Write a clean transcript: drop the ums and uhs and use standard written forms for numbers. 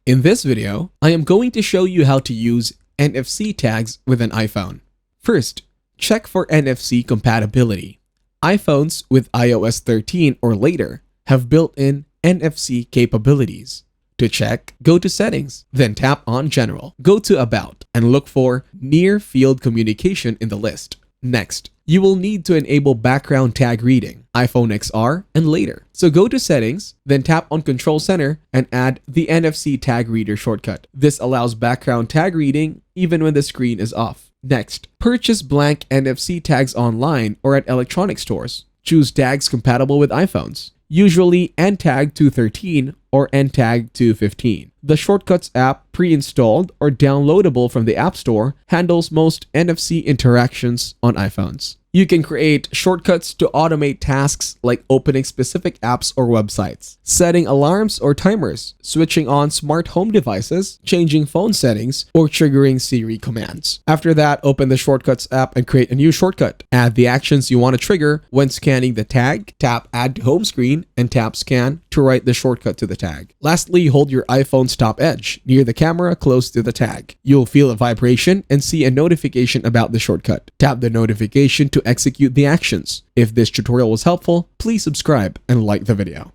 In this video, I am going to show you how to use NFC tags with an iPhone. First, check for NFC compatibility. iPhones with iOS 13 or later have built-in NFC capabilities. To check, go to Settings, then tap on General. Go to About and look for Near Field Communication in the list. Next, you will need to enable background tag reading, iPhone XR, and later. So go to Settings, then tap on Control Center and add the NFC tag reader shortcut. This allows background tag reading even when the screen is off. Next, purchase blank NFC tags online or at electronic stores. Choose tags compatible with iPhones, usually NTAG 213 or NTAG 215. The Shortcuts app, pre-installed or downloadable from the App Store, handles most NFC interactions on iPhones. You can create shortcuts to automate tasks like opening specific apps or websites, setting alarms or timers, switching on smart home devices, changing phone settings, or triggering Siri commands. After that, open the Shortcuts app and create a new shortcut. Add the actions you want to trigger when scanning the tag, tap Add to Home Screen, and tap Scan to write the shortcut to the tag. Lastly, hold your iPhone's top edge near the camera close to the tag. You'll feel a vibration and see a notification about the shortcut. Tap the notification to execute the actions. If this tutorial was helpful, please subscribe and like the video.